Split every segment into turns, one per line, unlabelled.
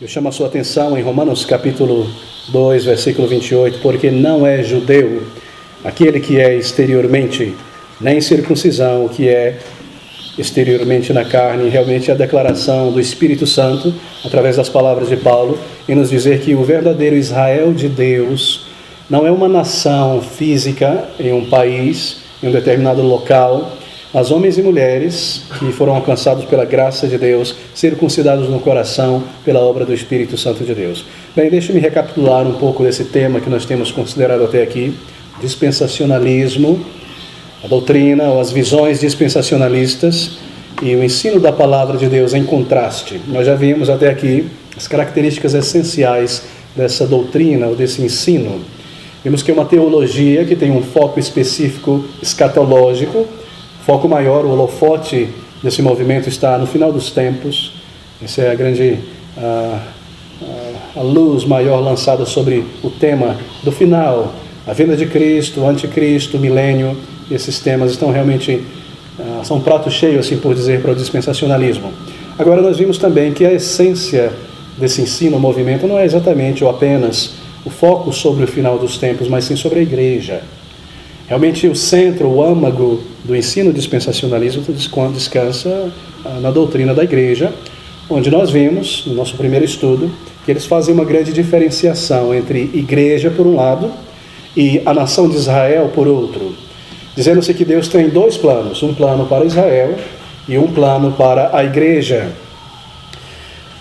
Eu chamo a sua atenção em Romanos capítulo 2, versículo 28, porque não é judeu aquele que é exteriormente, nem circuncisão, o que é exteriormente na carne. Realmente a declaração do Espírito Santo, através das palavras de Paulo, em nos dizer que o verdadeiro Israel de Deus não é uma nação física em um país, em um determinado local, mas homens e mulheres que foram alcançados pela graça de Deus, circuncidados no coração pela obra do Espírito Santo de Deus. Bem, deixe-me recapitular um pouco desse tema que nós temos considerado até aqui: dispensacionalismo, a doutrina ou as visões dispensacionalistas e o ensino da palavra de Deus em contraste. Nós já vimos até aqui as características essenciais dessa doutrina ou desse ensino. Vimos que é uma teologia que tem um foco específico escatológico. Foco maior, o holofote desse movimento está no final dos tempos. Essa é a grande a luz maior lançada sobre o tema do final, a vinda de Cristo, o anticristo, o milênio. Esses temas estão realmente, são um prato cheio, assim por dizer, para o dispensacionalismo. Agora nós vimos também que a essência desse ensino, o movimento, não é exatamente ou apenas o foco sobre o final dos tempos, mas sim sobre a igreja. Realmente o centro, o âmago do ensino dispensacionalismo descansa na doutrina da igreja, onde nós vimos, no nosso primeiro estudo, que eles fazem uma grande diferenciação entre igreja por um lado e a nação de Israel por outro, dizendo-se que Deus tem dois planos, um plano para Israel e um plano para a igreja.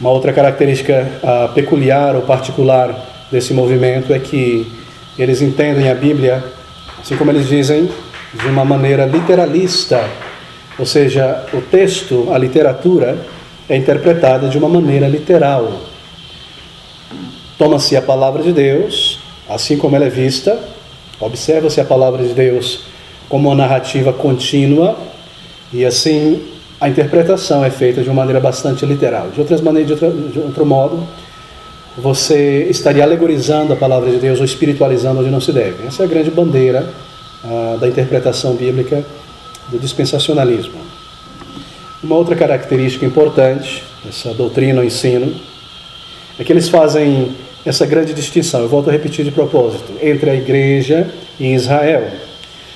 Uma outra característica peculiar ou particular desse movimento é que eles entendem a Bíblia, assim como eles dizem, de uma maneira literalista, ou seja, o texto, a literatura, é interpretada de uma maneira literal. Toma-se a palavra de Deus, assim como ela é vista, observa-se a palavra de Deus como uma narrativa contínua, e assim a interpretação é feita de uma maneira bastante literal. De outro modo, você estaria alegorizando a palavra de Deus ou espiritualizando onde não se deve. Essa é a grande bandeira da interpretação bíblica do dispensacionalismo. Uma outra característica importante dessa doutrina ou ensino é que eles fazem essa grande distinção, eu volto a repetir de propósito, entre a igreja e Israel,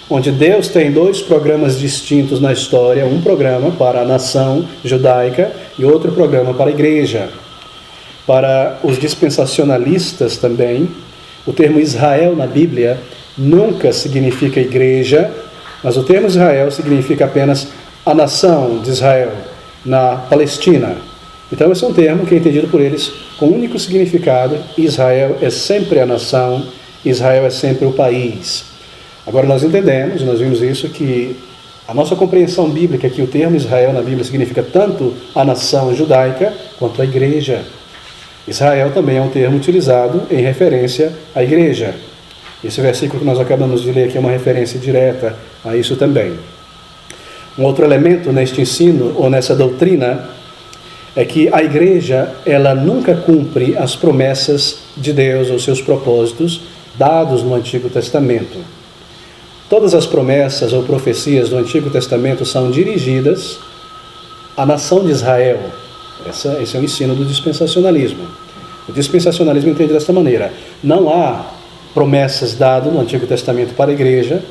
onde Deus tem dois programas distintos na história, um programa para a nação judaica e outro programa para a igreja. Para os dispensacionalistas também, o termo Israel na Bíblia nunca significa igreja, mas o termo Israel significa apenas a nação de Israel na Palestina. Então esse é um termo que é entendido por eles com um único significado: Israel é sempre a nação, Israel é sempre o país. Agora nós entendemos, nós vimos isso, que a nossa compreensão bíblica é que o termo Israel na Bíblia significa tanto a nação judaica quanto a igreja. Israel também é um termo utilizado em referência à igreja. Esse versículo que nós acabamos de ler aqui é uma referência direta a isso também. Um outro elemento neste ensino, ou nessa doutrina, é que a igreja, ela nunca cumpre as promessas de Deus ou seus propósitos dados no Antigo Testamento. Todas as promessas ou profecias do Antigo Testamento são dirigidas à nação de Israel. Esse é o ensino do dispensacionalismo. O dispensacionalismo entende desta maneira: não há promessas dadas no Antigo Testamento para a igreja,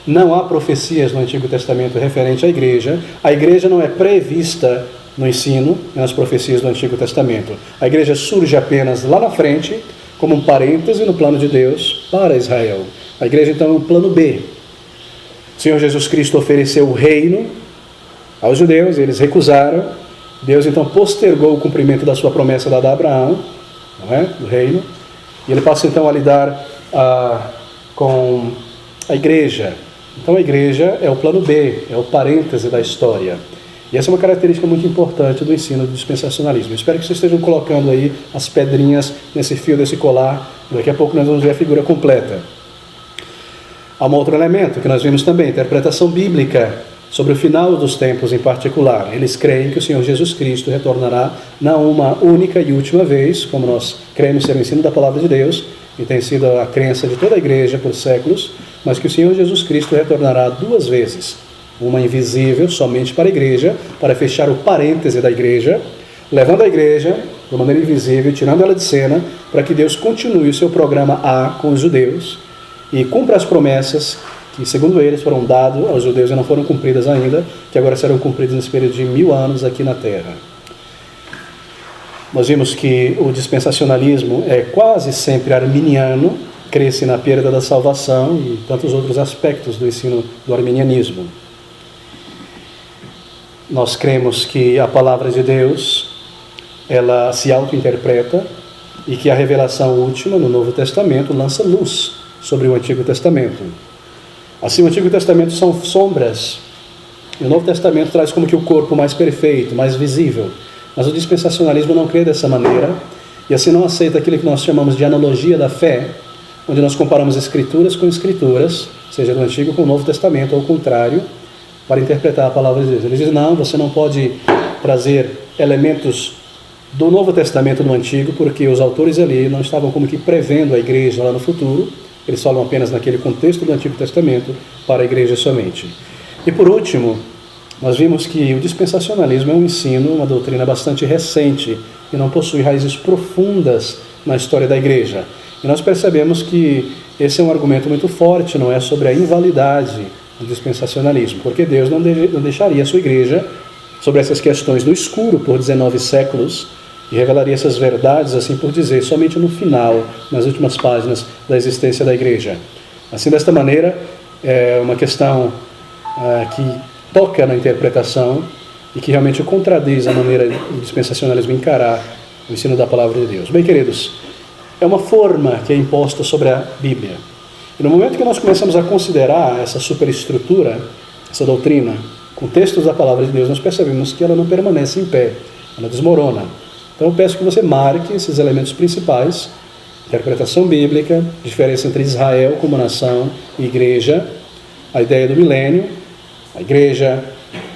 não há profecias no Antigo Testamento referente à igreja, a igreja não é prevista no ensino e nas profecias do Antigo Testamento. A igreja surge apenas lá na frente, como um parêntese no plano de Deus para Israel. A igreja então é um plano B. O Senhor Jesus Cristo ofereceu o reino aos judeus, eles recusaram. Deus então postergou o cumprimento da sua promessa dada a Abraão, não é? Do reino, e ele passa então a lidar com a igreja. Então a igreja é o plano B, é o parêntese da história. E essa é uma característica muito importante do ensino do dispensacionalismo. Eu espero que vocês estejam colocando aí as pedrinhas nesse fio desse colar. Daqui a pouco nós vamos ver a figura completa. Há um outro elemento que nós vimos também, interpretação bíblica sobre o final dos tempos em particular. Eles creem que o Senhor Jesus Cristo retornará não uma única e última vez, como nós cremos ser o ensino da palavra de Deus, e tem sido a crença de toda a igreja por séculos, mas que o Senhor Jesus Cristo retornará duas vezes. Uma invisível somente para a igreja, para fechar o parêntese da igreja, levando a igreja de maneira invisível, tirando ela de cena, para que Deus continue o seu programa A com os judeus e cumpra as promessas que, segundo eles, foram dadas aos judeus e não foram cumpridas ainda, que agora serão cumpridas nesse período de 1000 anos aqui na Terra. Nós vimos que o dispensacionalismo é quase sempre arminiano, cresce na perda da salvação e tantos outros aspectos do ensino do arminianismo. Nós cremos que a palavra de Deus, ela se auto-interpreta e que a revelação última no Novo Testamento lança luz sobre o Antigo Testamento. Assim, o Antigo Testamento são sombras e o Novo Testamento traz como que o corpo mais perfeito, mais visível. Mas o dispensacionalismo não crê dessa maneira e assim não aceita aquilo que nós chamamos de analogia da fé, onde nós comparamos escrituras com escrituras, seja do Antigo com o Novo Testamento ou o contrário, para interpretar a palavra de Deus. Ele diz, não, você não pode trazer elementos do Novo Testamento no Antigo, porque os autores ali não estavam como que prevendo a igreja lá no futuro, eles falam apenas naquele contexto do Antigo Testamento para a igreja somente. E por último, nós vimos que o dispensacionalismo é um ensino, uma doutrina bastante recente e não possui raízes profundas na história da igreja. E nós percebemos que esse é um argumento muito forte, não é, sobre a invalidade do dispensacionalismo, porque Deus não deixaria a sua igreja sobre essas questões no escuro por 19 séculos e revelaria essas verdades, assim por dizer, somente no final, nas últimas páginas da existência da igreja. Assim, desta maneira, é uma questão que toca na interpretação e que realmente contradiz a maneira do dispensacionalismo encarar o ensino da palavra de Deus. Bem, queridos, é uma forma que é imposta sobre a Bíblia. E no momento que nós começamos a considerar essa superestrutura, essa doutrina, com textos da palavra de Deus, nós percebemos que ela não permanece em pé, ela desmorona. Então eu peço que você marque esses elementos principais: interpretação bíblica, diferença entre Israel como nação e igreja, a ideia do milênio, a igreja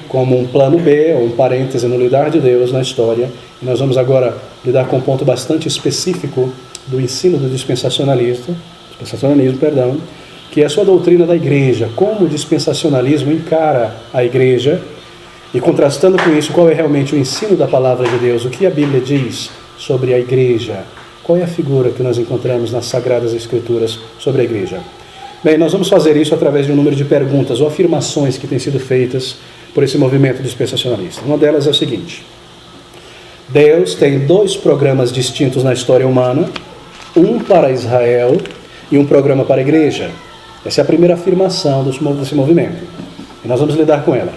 como um plano B, ou um parêntese no lidar de Deus na história. E nós vamos agora lidar com um ponto bastante específico do ensino do dispensacionalismo, que é a sua doutrina da igreja, como o dispensacionalismo encara a igreja, e contrastando com isso, qual é realmente o ensino da palavra de Deus, o que a Bíblia diz sobre a igreja, qual é a figura que nós encontramos nas Sagradas Escrituras sobre a igreja. Bem, nós vamos fazer isso através de um número de perguntas ou afirmações que têm sido feitas por esse movimento dispensacionalista. Uma delas é o seguinte: Deus tem 2 programas distintos na história humana, um para Israel e um programa para a igreja. Essa é a primeira afirmação desse movimento, e nós vamos lidar com ela.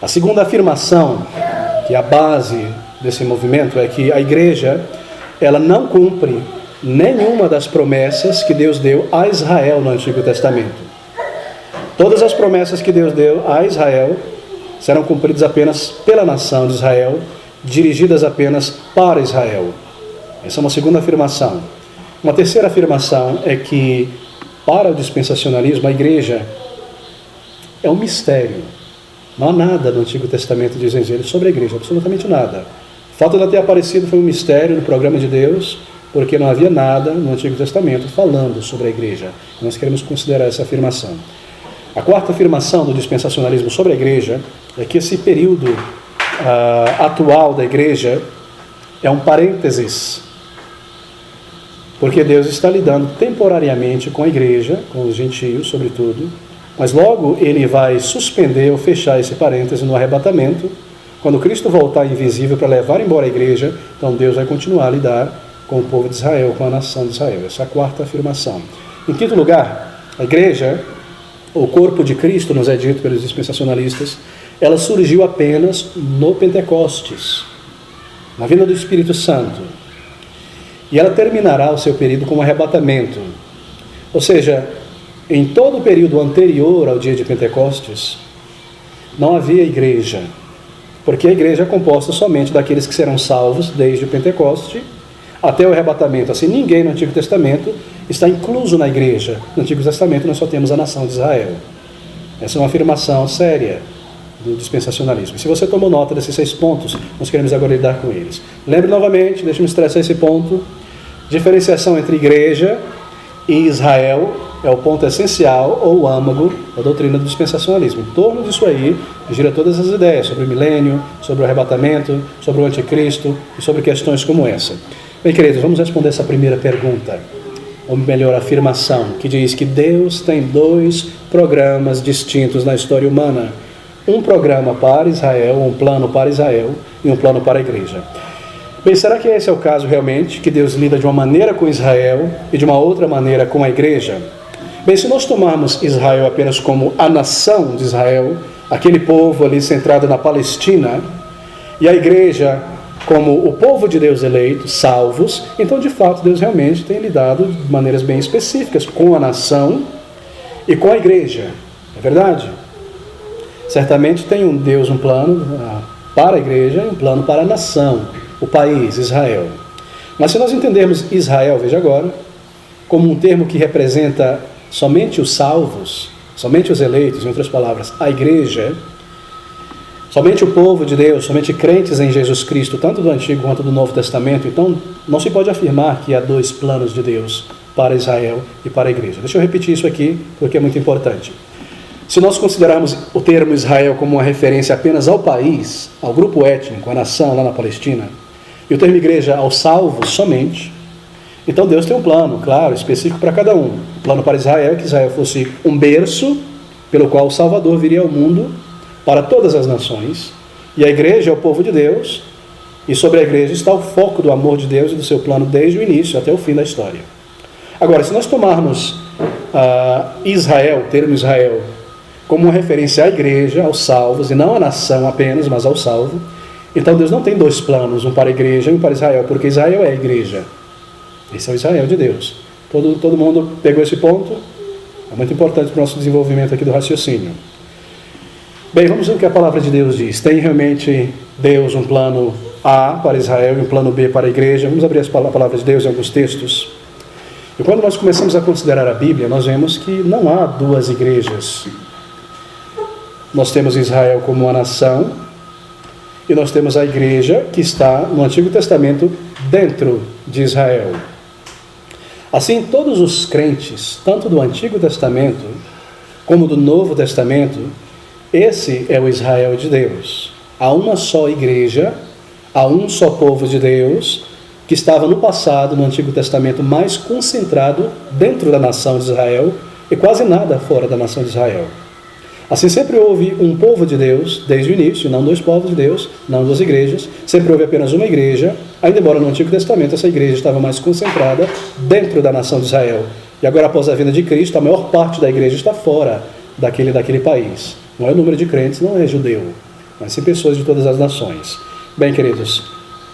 A segunda afirmação, que é a base desse movimento, é que a igreja, ela não cumpre nenhuma das promessas que Deus deu a Israel no Antigo Testamento. Todas as promessas que Deus deu a Israel serão cumpridas apenas pela nação de Israel, dirigidas apenas para Israel. Essa é uma segunda afirmação. Uma terceira afirmação é que, para o dispensacionalismo, a igreja é um mistério. Não há nada no Antigo Testamento, dizem eles, sobre a igreja, absolutamente nada. O fato de ela ter aparecido foi um mistério no programa de Deus, porque não havia nada no Antigo Testamento falando sobre a igreja. Nós queremos considerar essa afirmação. A quarta afirmação do dispensacionalismo sobre a igreja é que esse período atual da igreja é um parênteses, porque Deus está lidando temporariamente com a igreja, com os gentios sobretudo, mas logo ele vai suspender ou fechar esse parêntese no arrebatamento, quando Cristo voltar invisível para levar embora a igreja. Então Deus vai continuar a lidar com o povo de Israel, com a nação de Israel. Essa é a quarta afirmação. Em quinto lugar, a igreja, o corpo de Cristo, nos é dito pelos dispensacionalistas, ela surgiu apenas no Pentecostes, na vinda do Espírito Santo. E ela terminará o seu período com um arrebatamento. Ou seja, em todo o período anterior ao dia de Pentecostes, não havia igreja, porque a igreja é composta somente daqueles que serão salvos desde o Pentecoste até o arrebatamento. Assim, ninguém no Antigo Testamento está incluso na igreja. No Antigo Testamento nós só temos a nação de Israel. Essa é uma afirmação séria do dispensacionalismo. Se você tomou nota desses 6 pontos, nós queremos agora lidar com eles. Lembre novamente, deixe-me estressar esse ponto: diferenciação entre igreja E Israel é o ponto essencial ou o âmago da doutrina do dispensacionalismo. Em torno disso aí gira todas as ideias sobre o milênio, sobre o arrebatamento, sobre o anticristo e sobre questões como essa. Bem, queridos, vamos responder essa primeira pergunta, ou melhor, afirmação, que diz que Deus tem 2 programas distintos na história humana. Um programa para Israel, um plano para Israel e um plano para a igreja. Bem, será que esse é o caso realmente, que Deus lida de uma maneira com Israel e de uma outra maneira com a igreja? Bem, se nós tomarmos Israel apenas como a nação de Israel, aquele povo ali centrado na Palestina, e a igreja como o povo de Deus eleito, salvos, então de fato Deus realmente tem lidado de maneiras bem específicas com a nação e com a igreja. É verdade? Certamente tem um Deus, um plano para a igreja e um plano para a nação, o país, Israel. Mas se nós entendermos Israel, veja agora, como um termo que representa somente os salvos, somente os eleitos, em outras palavras, a igreja, somente o povo de Deus, somente crentes em Jesus Cristo, tanto do Antigo quanto do Novo Testamento, então não se pode afirmar que há 2 planos de Deus para Israel e para a igreja. Deixa eu repetir isso aqui, porque é muito importante. Se nós considerarmos o termo Israel como uma referência apenas ao país, ao grupo étnico, à nação lá na Palestina, e o termo igreja aos salvos somente, então Deus tem um plano, claro, específico para cada um. O plano para Israel é que Israel fosse um berço pelo qual o Salvador viria ao mundo para todas as nações, e a igreja é o povo de Deus, e sobre a igreja está o foco do amor de Deus e do seu plano desde o início até o fim da história. Agora, se nós tomarmos Israel, o termo Israel, como uma referência à igreja, aos salvos, e não à nação apenas, mas ao salvo, então Deus não tem 2 planos, um para a igreja e um para Israel, porque Israel é a igreja. Esse é o Israel de Deus. Todo mundo pegou esse ponto? É muito importante para o nosso desenvolvimento aqui do raciocínio. Bem, vamos ver o que a palavra de Deus diz. Tem realmente Deus um plano A para Israel e um plano B para a igreja? Vamos abrir a palavra de Deus em alguns textos. E quando nós começamos a considerar a Bíblia, nós vemos que não há 2 igrejas. Nós temos Israel como uma nação, e nós temos a igreja que está no Antigo Testamento dentro de Israel. Assim, todos os crentes, tanto do Antigo Testamento como do Novo Testamento, esse é o Israel de Deus. Há uma só igreja, há um só povo de Deus, que estava no passado, no Antigo Testamento, mais concentrado dentro da nação de Israel e quase nada fora da nação de Israel. Assim, sempre houve um povo de Deus, desde o início, não 2 povos de Deus, não 2 igrejas, sempre houve apenas uma igreja, ainda embora no Antigo Testamento essa igreja estava mais concentrada dentro da nação de Israel. E agora, após a vinda de Cristo, a maior parte da igreja está fora daquele país. Não é o número de crentes, não é judeu, mas sim pessoas de todas as nações. Bem, queridos,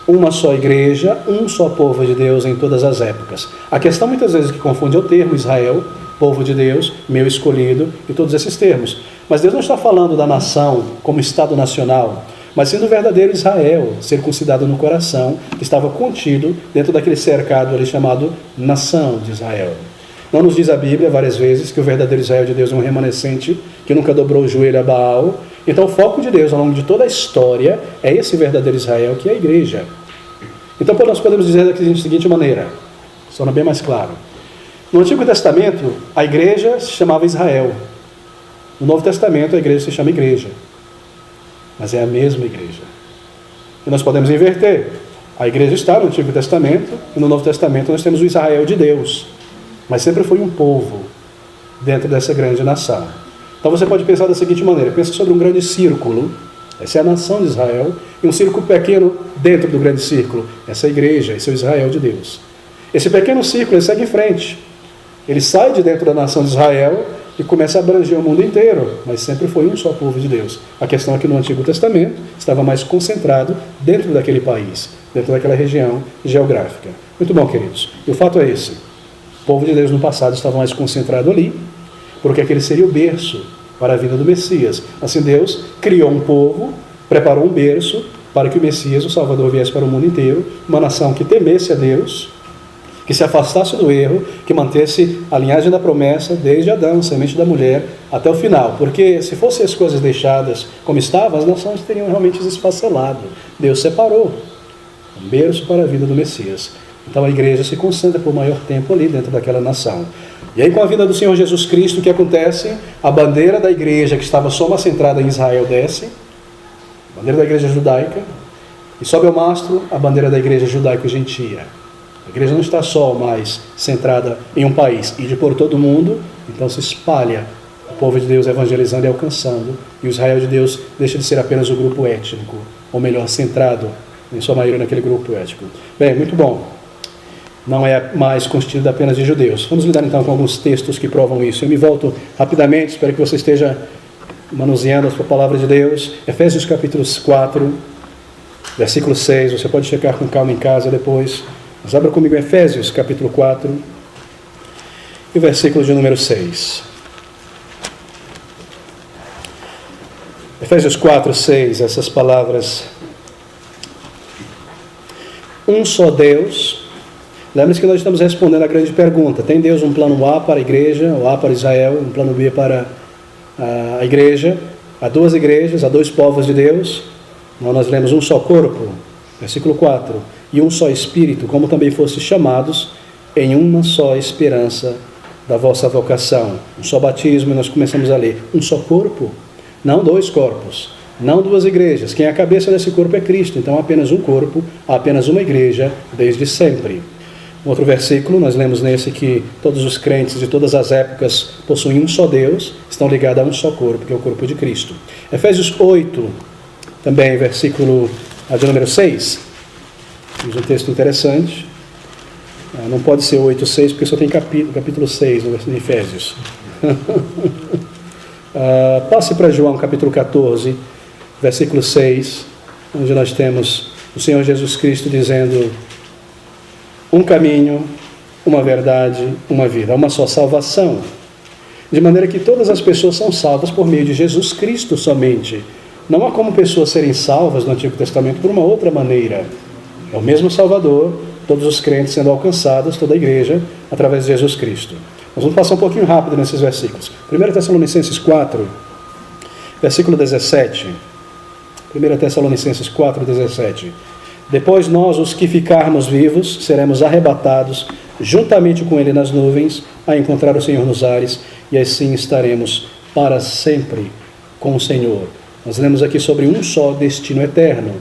uma só igreja, um só povo de Deus em todas as épocas. A questão muitas vezes que confunde é o termo Israel, povo de Deus, meu escolhido, e todos esses termos. Mas Deus não está falando da nação como Estado nacional, mas sim do verdadeiro Israel, circuncidado no coração, que estava contido dentro daquele cercado ali chamado nação de Israel. Não nos diz a Bíblia várias vezes que o verdadeiro Israel de Deus é um remanescente que nunca dobrou o joelho a Baal. Então o foco de Deus ao longo de toda a história é esse verdadeiro Israel, que é a igreja. Então nós podemos dizer da seguinte maneira, só bem mais claro. No Antigo Testamento, a igreja se chamava Israel. No Novo Testamento, a igreja se chama igreja. Mas é a mesma igreja. E nós podemos inverter. A igreja está no Antigo Testamento e no Novo Testamento nós temos o Israel de Deus. Mas sempre foi um povo dentro dessa grande nação. Então você pode pensar da seguinte maneira. Pensa sobre um grande círculo. Essa é a nação de Israel. E um círculo pequeno dentro do grande círculo. Essa é a igreja, esse é o Israel de Deus. Esse pequeno círculo, ele segue em frente. Ele sai de dentro da nação de Israel e começa a abranger o mundo inteiro, mas sempre foi um só povo de Deus. A questão é que no Antigo Testamento estava mais concentrado dentro daquele país, dentro daquela região geográfica. Muito bom, queridos. E o fato é esse. O povo de Deus no passado estava mais concentrado ali, porque aquele seria o berço para a vinda do Messias. Assim Deus criou um povo, preparou um berço para que o Messias, o Salvador, viesse para o mundo inteiro, uma nação que temesse a Deus, que se afastasse do erro, que mantesse a linhagem da promessa desde Adão, semente da mulher, até o final. Porque se fossem as coisas deixadas como estavam, as nações teriam realmente se esfacelado. Deus separou um berço para a vida do Messias. Então a igreja se concentra por maior tempo ali dentro daquela nação. E aí com a vinda do Senhor Jesus Cristo, o que acontece? A bandeira da igreja, que estava só centrada em Israel, desce, a bandeira da igreja judaica, e sobe ao mastro a bandeira da igreja judaico-gentia. A igreja não está só mais centrada em um país, e de por todo o mundo, então se espalha o povo de Deus evangelizando e alcançando, e o Israel de Deus deixa de ser apenas o grupo étnico, ou melhor, centrado em sua maioria naquele grupo étnico. Bem, muito bom. Não é mais constituído apenas de judeus. Vamos lidar então com alguns textos que provam isso. Eu me volto rapidamente, espero que você esteja manuseando a sua palavra de Deus. Efésios capítulo 4, versículo 6, você pode checar com calma em casa depois. Mas abra comigo Efésios capítulo 4 e o versículo de número 6. Efésios 4, 6, essas palavras. Um só Deus. Lembre-se que nós estamos respondendo a grande pergunta. Tem Deus um plano A para a igreja, ou A para Israel, um plano B para a igreja? Há duas igrejas, há dois povos de Deus. Nós lemos um só corpo, versículo 4, e um só Espírito, como também fostes chamados em uma só esperança da vossa vocação. Um só batismo, e nós começamos a ler. Um só corpo, não dois corpos, não duas igrejas. Quem é a cabeça desse corpo é Cristo, então há apenas um corpo, há apenas uma igreja, desde sempre. Outro versículo, nós lemos nesse que todos os crentes de todas as épocas possuem um só Deus, estão ligados a um só corpo, que é o corpo de Cristo. Efésios 8, também versículo de número 6, diz um texto interessante. Não pode ser 8, 6, porque só tem capítulo 6 no versículo de Efésios. Passe para João capítulo 14, versículo 6, onde nós temos o Senhor Jesus Cristo dizendo: um caminho, uma verdade, uma vida, uma só salvação. De maneira que todas as pessoas são salvas por meio de Jesus Cristo somente. Não há como pessoas serem salvas no Antigo Testamento por uma outra maneira. É o mesmo Salvador, todos os crentes sendo alcançados, toda a igreja, através de Jesus Cristo. Nós vamos passar um pouquinho rápido nesses versículos. 1 Tessalonicenses 4, versículo 17. 1 Tessalonicenses 4, 17. Depois nós, os que ficarmos vivos, seremos arrebatados juntamente com ele nas nuvens, a encontrar o Senhor nos ares, e assim estaremos para sempre com o Senhor. Nós lemos aqui sobre um só destino eterno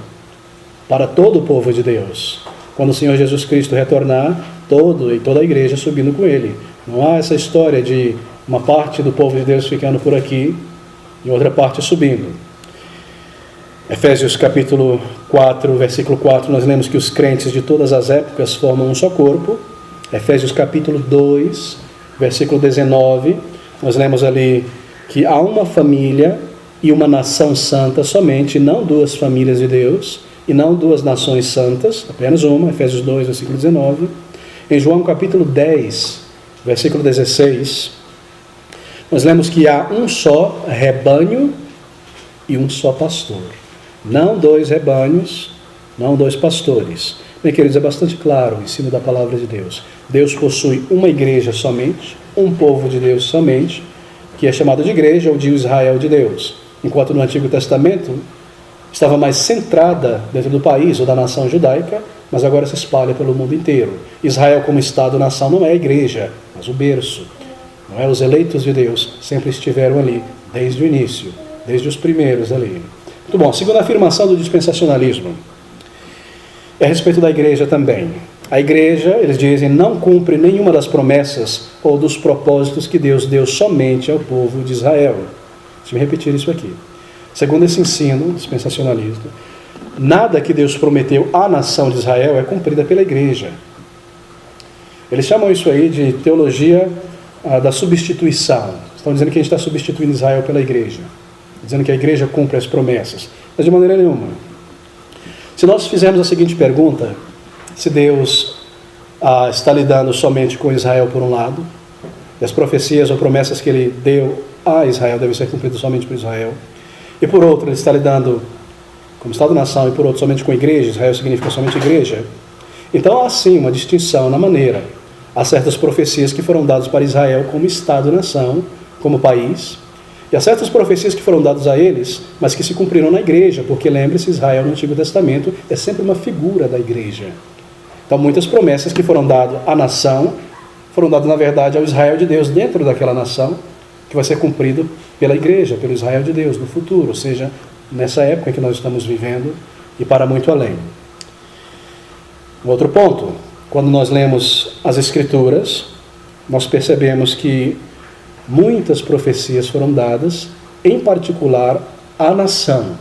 para todo o povo de Deus. Quando o Senhor Jesus Cristo retornar, toda a igreja subindo com ele. Não há essa história de uma parte do povo de Deus ficando por aqui e outra parte subindo. Efésios capítulo 4, versículo 4, nós lemos que os crentes de todas as épocas formam um só corpo. Efésios capítulo 2, versículo 19, nós lemos ali que há uma família e uma nação santa somente, não duas famílias de Deus, e não duas nações santas, apenas uma. Efésios 2, versículo 19. Em João capítulo 10, versículo 16, nós lemos que há um só rebanho e um só pastor. Não dois rebanhos, não dois pastores. Bem, queridos, é bastante claro o ensino da palavra de Deus. Deus possui uma igreja somente, um povo de Deus somente, que é chamado de igreja ou de Israel de Deus. Enquanto no Antigo Testamento estava mais centrada dentro do país ou da nação judaica, mas agora se espalha pelo mundo inteiro. Israel como Estado-nação não é a igreja, mas o berço. Não é? Os eleitos de Deus sempre estiveram ali, desde o início, desde os primeiros ali. Muito bom. Segunda afirmação do dispensacionalismo é a respeito da igreja também. A igreja, eles dizem, não cumpre nenhuma das promessas ou dos propósitos que Deus deu somente ao povo de Israel. Deixa eu repetir isso aqui. Segundo esse ensino dispensacionalista, nada que Deus prometeu à nação de Israel é cumprida pela igreja. Eles chamam isso aí de teologia da substituição. Estão dizendo que a gente está substituindo Israel pela igreja, dizendo que a igreja cumpre as promessas, mas de maneira nenhuma. Se nós fizermos a seguinte pergunta, se Deus está lidando somente com Israel por um lado, e as profecias ou promessas que ele deu a Israel devem ser cumpridas somente por Israel, e por outro ele está lidando como Estado-nação, e por outro somente com a igreja, Israel significa somente igreja, então há sim uma distinção na maneira. Há certas profecias que foram dadas para Israel como Estado-nação, como país, e há certas profecias que foram dadas a eles, mas que se cumpriram na igreja, porque lembre-se, Israel no Antigo Testamento é sempre uma figura da igreja. Então, muitas promessas que foram dadas à nação, foram dadas, na verdade, ao Israel de Deus dentro daquela nação, que vai ser cumprido pela igreja, pelo Israel de Deus no futuro, ou seja, nessa época que nós estamos vivendo e para muito além. Um outro ponto, quando nós lemos as Escrituras, nós percebemos que muitas profecias foram dadas, em particular à nação.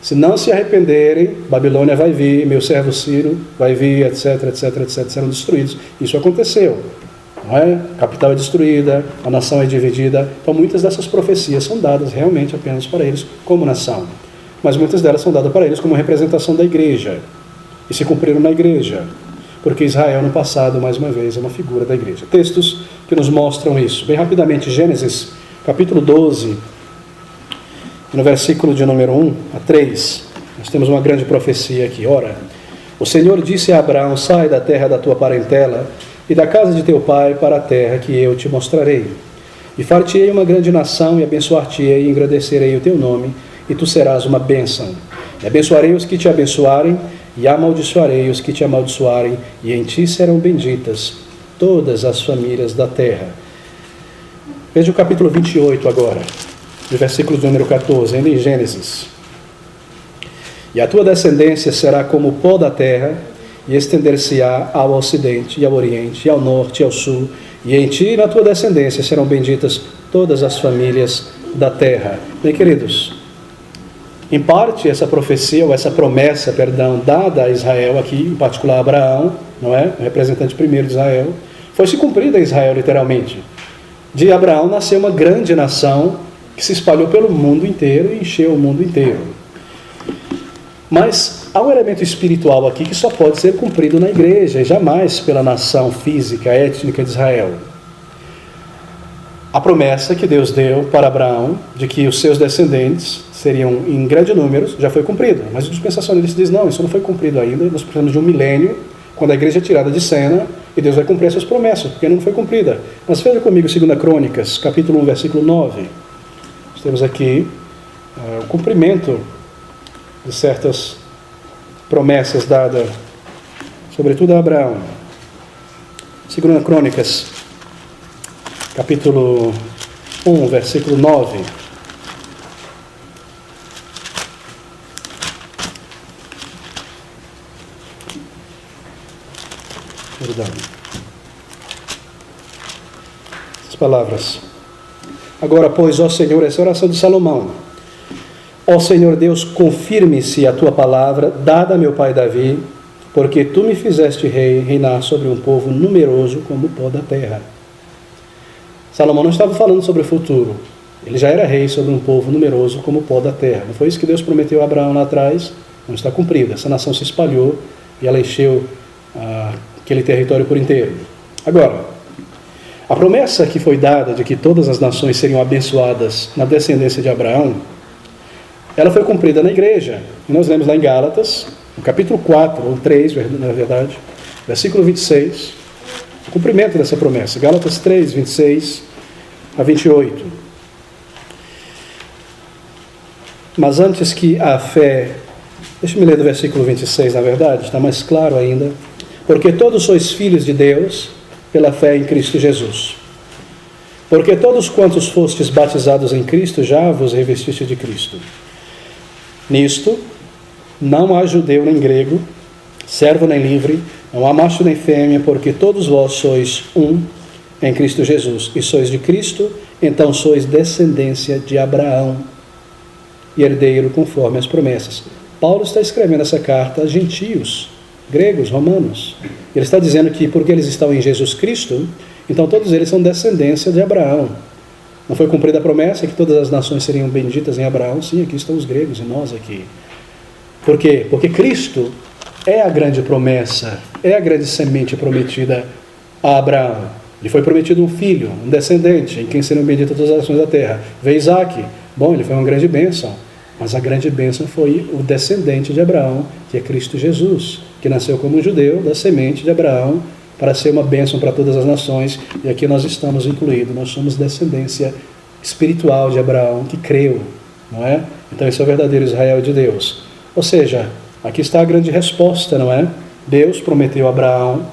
Se não se arrependerem, Babilônia vai vir, meu servo Ciro vai vir, etc, etc, etc, serão destruídos. Isso aconteceu, não é? A capital é destruída, a nação é dividida. Então muitas dessas profecias são dadas realmente apenas para eles como nação. Mas muitas delas são dadas para eles como representação da igreja. E se cumpriram na igreja. Porque Israel no passado, mais uma vez, é uma figura da igreja. Textos que nos mostram isso. Bem rapidamente, Gênesis, capítulo 12, no versículo de número 1 a 3, nós temos uma grande profecia aqui. Ora, o Senhor disse a Abraão, sai da terra da tua parentela e da casa de teu pai para a terra que eu te mostrarei. E far-te-ei uma grande nação, e abençoar-te-ei, e engrandecerei o teu nome, e tu serás uma bênção. E abençoarei os que te abençoarem, e amaldiçoarei os que te amaldiçoarem, e em ti serão benditas todas as famílias da terra. Veja o capítulo 28 agora, do versículo de número 14, ainda em Gênesis. E a tua descendência será como o pó da terra, e estender-se-á ao ocidente, e ao oriente, e ao norte, e ao sul, e em ti e na tua descendência serão benditas todas as famílias da terra. Bem, queridos, em parte essa profecia, ou essa promessa, perdão, dada a Israel aqui, em particular a Abraão, não é? O representante primeiro de Israel, foi se cumprida em Israel literalmente. De Abraão nasceu uma grande nação que se espalhou pelo mundo inteiro e encheu o mundo inteiro. Mas há um elemento espiritual aqui que só pode ser cumprido na igreja e jamais pela nação física, étnica de Israel. A promessa que Deus deu para Abraão de que os seus descendentes seriam em grande número já foi cumprida. Mas o dispensacionalista diz, não, isso não foi cumprido ainda, nós precisamos de um milênio, quando a igreja é tirada de cena, e Deus vai cumprir essas promessas, porque não foi cumprida. Mas veja comigo 2 Crônicas, capítulo 1, versículo 9. Nós temos aqui o cumprimento de certas promessas dadas, sobretudo a Abraão. 2 Crônicas, capítulo 1, versículo 9. Perdão. As palavras. Agora, pois, ó Senhor, essa é a oração de Salomão. Ó Senhor Deus, confirme-se a tua palavra, dada a meu pai Davi, porque tu me fizeste rei, reinar sobre um povo numeroso como o pó da terra. Salomão não estava falando sobre o futuro. Ele já era rei sobre um povo numeroso como o pó da terra. Não foi isso que Deus prometeu a Abraão lá atrás? Não está cumprido. Essa nação se espalhou e ela encheu aquele território por inteiro. Agora, a promessa que foi dada de que todas as nações seriam abençoadas na descendência de Abraão, ela foi cumprida na igreja. E nós lemos lá em Gálatas, no capítulo 4, ou 3, na verdade, versículo 26, o cumprimento dessa promessa. Gálatas 3, 26 a 28. Mas antes que a fé... Deixa-me ler do versículo 26, na verdade, está mais claro ainda. Porque todos sois filhos de Deus pela fé em Cristo Jesus. Porque todos quantos fostes batizados em Cristo, já vos revestiste de Cristo. Nisto, não há judeu nem grego, servo nem livre, não há macho nem fêmea, porque todos vós sois um em Cristo Jesus. E sois de Cristo, então sois descendência de Abraão, e herdeiro conforme as promessas. Paulo está escrevendo essa carta a gentios, gregos, romanos. Ele está dizendo que porque eles estão em Jesus Cristo, então todos eles são descendência de Abraão. Não foi cumprida a promessa que todas as nações seriam benditas em Abraão? Sim, aqui estão os gregos e nós aqui. Por quê? Porque Cristo é a grande promessa, é a grande semente prometida a Abraão. Lhe foi prometido um filho, um descendente, em quem serão benditas todas as nações da terra. Veio Isaac. Bom, ele foi uma grande bênção. Mas a grande bênção foi o descendente de Abraão, que é Cristo Jesus, que nasceu como um judeu da semente de Abraão, para ser uma bênção para todas as nações, e aqui nós estamos incluídos, nós somos descendência espiritual de Abraão, que creu, não é? Então esse é o verdadeiro Israel de Deus. Ou seja, aqui está a grande resposta, não é? Deus prometeu a Abraão,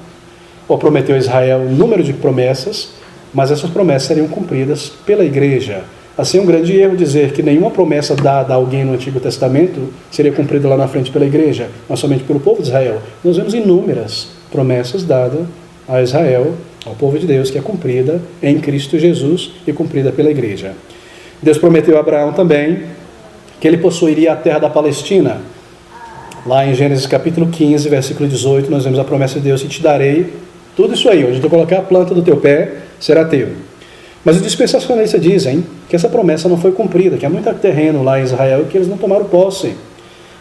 ou prometeu a Israel um número de promessas, mas essas promessas seriam cumpridas pela igreja. Assim, é um grande erro dizer que nenhuma promessa dada a alguém no Antigo Testamento seria cumprida lá na frente pela igreja, mas somente pelo povo de Israel. Nós vemos inúmeras promessas dadas a Israel, ao povo de Deus, que é cumprida em Cristo Jesus e cumprida pela igreja. Deus prometeu a Abraão também que ele possuiria a terra da Palestina. Lá em Gênesis capítulo 15, versículo 18, nós vemos a promessa de Deus: e te darei tudo isso aí, onde tu colocar a planta do teu pé, será teu. Mas os dispensacionalistas dizem que essa promessa não foi cumprida, que há muito terreno lá em Israel e que eles não tomaram posse.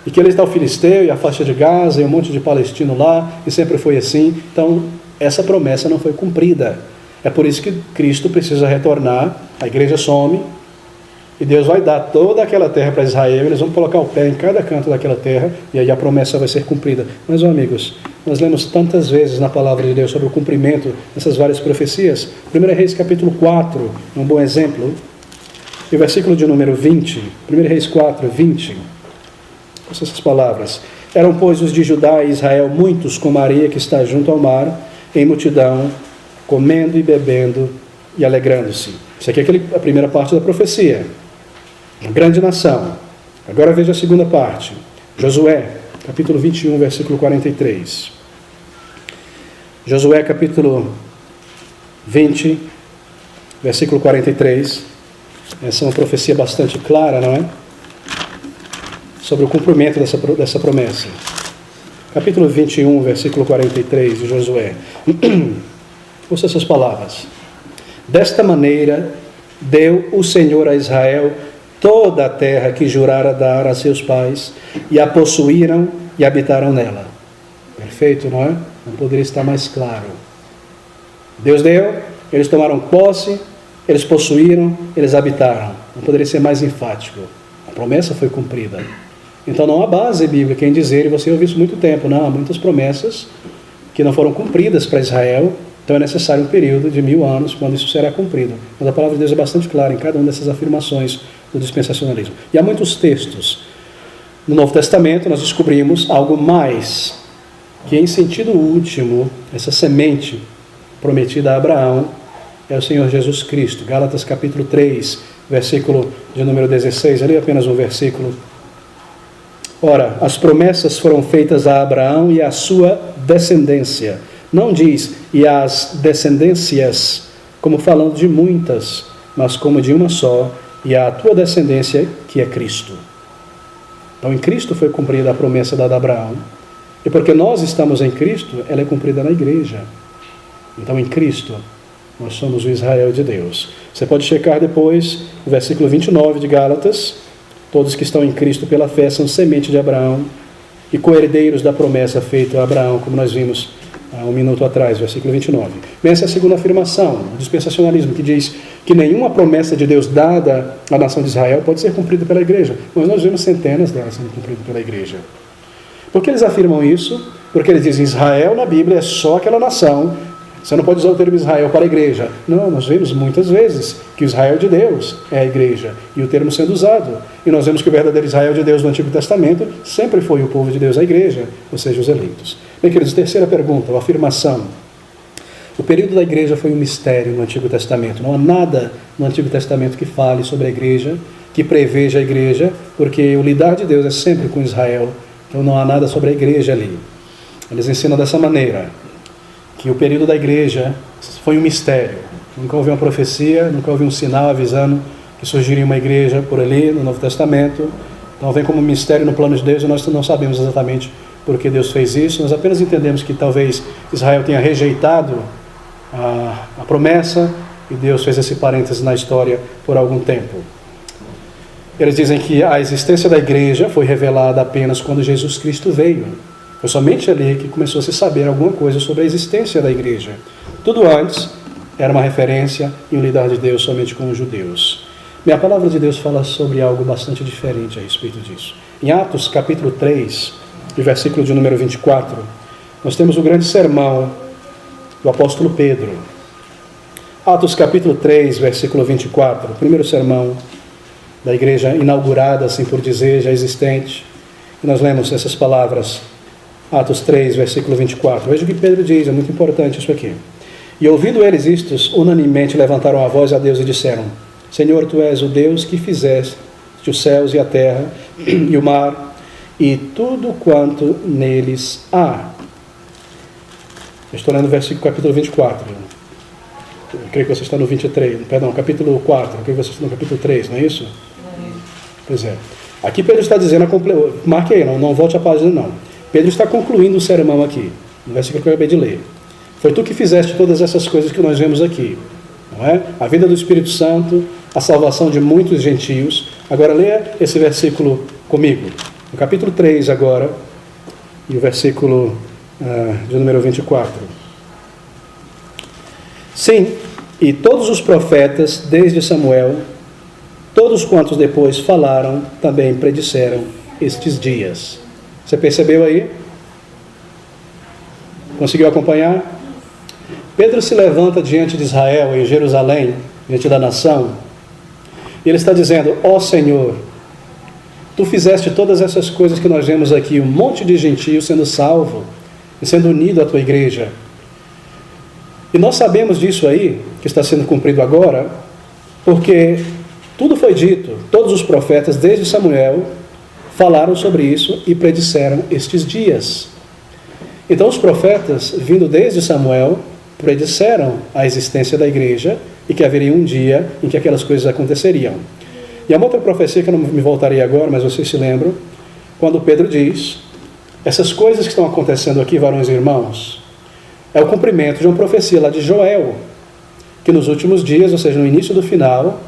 E que ele está o Filisteu e a faixa de Gaza e um monte de palestino lá, e sempre foi assim. Então, essa promessa não foi cumprida. É por isso que Cristo precisa retornar, a igreja some, e Deus vai dar toda aquela terra para Israel, eles vão colocar o pé em cada canto daquela terra, e aí a promessa vai ser cumprida. Mas, amigos, nós lemos tantas vezes na palavra de Deus sobre o cumprimento dessas várias profecias. 1 Reis capítulo 4 é um bom exemplo. E o versículo de número 20, 1 Reis 4, 20, ouça essas palavras: eram, pois, os de Judá e Israel muitos como a areia que está junto ao mar, em multidão, comendo e bebendo e alegrando-se. Isso aqui é a primeira parte da profecia. Uma grande nação. Agora veja a segunda parte. Josué, capítulo 21, versículo 43. Josué, capítulo 20, versículo 43. Essa é uma profecia bastante clara, não é? Sobre o cumprimento dessa promessa. Capítulo 21, versículo 43 de Josué. Ouça essas palavras. Desta maneira deu o Senhor a Israel toda a terra que jurara dar a seus pais, e a possuíram e habitaram nela. Perfeito, não é? Não poderia estar mais claro. Deus deu, eles tomaram posse, eles possuíram, eles habitaram. Não poderia ser mais enfático. A promessa foi cumprida. Então não há base bíblica em dizer, e você ouviu isso há muito tempo, não, há muitas promessas que não foram cumpridas para Israel, então é necessário um período de 1000 anos quando isso será cumprido. Mas a palavra de Deus é bastante clara em cada uma dessas afirmações do dispensacionalismo. E há muitos textos. No Novo Testamento nós descobrimos algo mais, que em sentido último, essa semente prometida a Abraão é o Senhor Jesus Cristo. Gálatas capítulo 3, versículo de número 16, ali apenas um versículo. Ora, as promessas foram feitas a Abraão e à sua descendência. Não diz, e às descendências, como falando de muitas, mas como de uma só, e à tua descendência, que é Cristo. Então, em Cristo foi cumprida a promessa dada a Abraão. E porque nós estamos em Cristo, ela é cumprida na igreja. Então, em Cristo, nós somos o Israel de Deus. Você pode checar depois o versículo 29 de Gálatas. Todos que estão em Cristo pela fé são semente de Abraão e co-herdeiros da promessa feita a Abraão, como nós vimos há um minuto atrás, versículo 29. Essa é a segunda afirmação, o dispensacionalismo, que diz que nenhuma promessa de Deus dada à nação de Israel pode ser cumprida pela igreja. Mas nós vemos centenas delas sendo cumpridas pela igreja. Por que eles afirmam isso? Porque eles dizem Israel na Bíblia é só aquela nação. Você não pode usar o termo Israel para a igreja. Não, nós vemos muitas vezes que o Israel de Deus é a igreja, e o termo sendo usado. E nós vemos que o verdadeiro Israel de Deus no Antigo Testamento sempre foi o povo de Deus, a igreja, ou seja, os eleitos. Bem, queridos, terceira pergunta, uma afirmação. O período da igreja foi um mistério no Antigo Testamento. Não há nada no Antigo Testamento que fale sobre a igreja, que preveja a igreja, porque o lidar de Deus é sempre com Israel. Então não há nada sobre a igreja ali. Eles ensinam dessa maneira, que o período da igreja foi um mistério. Nunca houve uma profecia, nunca houve um sinal avisando que surgiria uma igreja por ali no Novo Testamento. Então vem como um mistério no plano de Deus e nós não sabemos exatamente por que Deus fez isso. Nós apenas entendemos que talvez Israel tenha rejeitado a promessa e Deus fez esse parênteses na história por algum tempo. Eles dizem que a existência da igreja foi revelada apenas quando Jesus Cristo veio. Foi somente ali que começou a se saber alguma coisa sobre a existência da igreja. Tudo antes era uma referência e um lidar de Deus somente com os judeus. Minha palavra de Deus fala sobre algo bastante diferente a respeito disso. Em Atos capítulo 3, versículo de número 24, nós temos o grande sermão do apóstolo Pedro. Atos capítulo 3, versículo 24, o primeiro sermão da igreja inaugurada, assim por dizer, já existente. E nós lemos essas palavras. Atos 3, versículo 24. Veja o que Pedro diz, é muito importante isso aqui. E ouvindo eles isto, unanimemente levantaram a voz a Deus e disseram: Senhor, Tu és o Deus que fizeste os céus e a terra e o mar e tudo quanto neles há. Eu estou lendo o versículo capítulo 24. Eu creio que você está no 23. Perdão, capítulo 4. Eu creio que você está no capítulo 3, não é isso? Pois é. Aqui Pedro está dizendo, marque aí, não volte a página não. Pedro está concluindo o sermão aqui, no versículo que eu acabei de ler. Foi Tu que fizeste todas essas coisas que nós vemos aqui, não é? A vinda do Espírito Santo, a salvação de muitos gentios. Agora leia esse versículo comigo. No capítulo 3 agora, e o versículo de número 24. Sim, e todos os profetas, desde Samuel, todos quantos depois falaram, também predisseram estes dias. Você percebeu aí? Conseguiu acompanhar? Pedro se levanta diante de Israel, em Jerusalém, diante da nação, e ele está dizendo: ó Senhor, Tu fizeste todas essas coisas que nós vemos aqui, um monte de gentios sendo salvo e sendo unido à Tua igreja. E nós sabemos disso aí, que está sendo cumprido agora, porque tudo foi dito, todos os profetas, desde Samuel, falaram sobre isso e predisseram estes dias. Então os profetas, vindo desde Samuel, predisseram a existência da igreja e que haveria um dia em que aquelas coisas aconteceriam. E há uma outra profecia que eu não me voltarei agora, mas vocês se lembram, quando Pedro diz: essas coisas que estão acontecendo aqui, varões e irmãos, é o cumprimento de uma profecia lá de Joel, que nos últimos dias, ou seja, no início do final,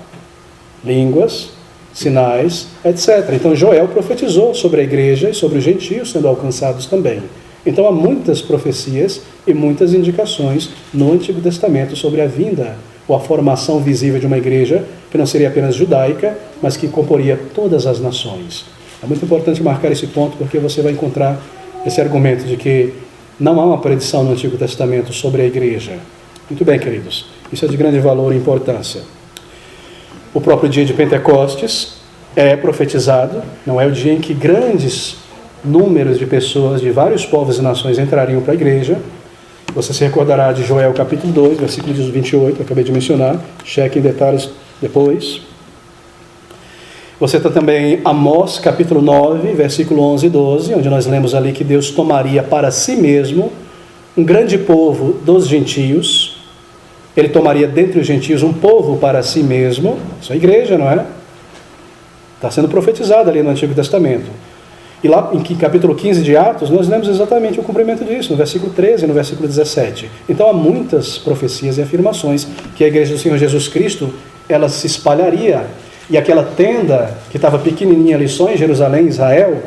línguas, sinais, etc. Então Joel profetizou sobre a igreja e sobre os gentios sendo alcançados também. Então há muitas profecias e muitas indicações no Antigo Testamento sobre a vinda ou a formação visível de uma igreja que não seria apenas judaica, mas que comporia todas as nações. É muito importante marcar esse ponto, porque você vai encontrar esse argumento de que não há uma predição no Antigo Testamento sobre a igreja. Muito bem, queridos. Isso é de grande valor e importância. O próprio dia de Pentecostes é profetizado, não é o dia em que grandes números de pessoas de vários povos e nações entrariam para a igreja. Você se recordará de Joel capítulo 2, versículo 28, eu acabei de mencionar, cheque em detalhes depois. Você tem também Amós capítulo 9, versículo 11 e 12, onde nós lemos ali que Deus tomaria para si mesmo um grande povo dos gentios. Ele tomaria dentre os gentios um povo para si mesmo. Isso é a igreja, não é? Está sendo profetizado ali no Antigo Testamento. E lá em capítulo 15 de Atos, nós lemos exatamente o cumprimento disso, no versículo 13 e no versículo 17. Então há muitas profecias e afirmações que a igreja do Senhor Jesus Cristo, ela se espalharia. E aquela tenda que estava pequenininha ali só em Jerusalém, Israel,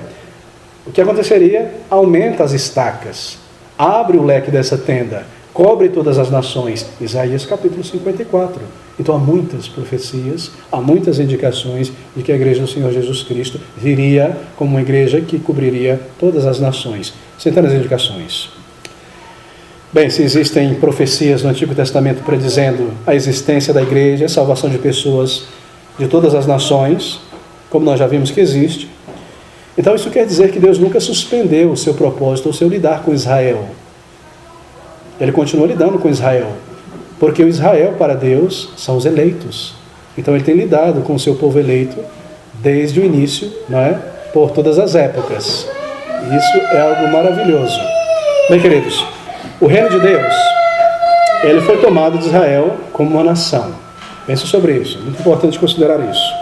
o que aconteceria? Aumenta as estacas, abre o leque dessa tenda, cobre todas as nações. Isaías capítulo 54. Então há muitas profecias, há muitas indicações de que a igreja do Senhor Jesus Cristo viria como uma igreja que cobriria todas as nações. Centenas de indicações. Bem, se existem profecias no Antigo Testamento predizendo a existência da igreja, a salvação de pessoas de todas as nações, como nós já vimos que existe, então isso quer dizer que Deus nunca suspendeu o seu propósito, o seu lidar com Israel. Ele continua lidando com Israel, porque o Israel para Deus são os eleitos. Então ele tem lidado com o seu povo eleito desde o início, não é? Por todas as épocas. Isso é algo maravilhoso. Bem, queridos, o reino de Deus, ele foi tomado de Israel como uma nação. Pense sobre isso, é muito importante considerar isso.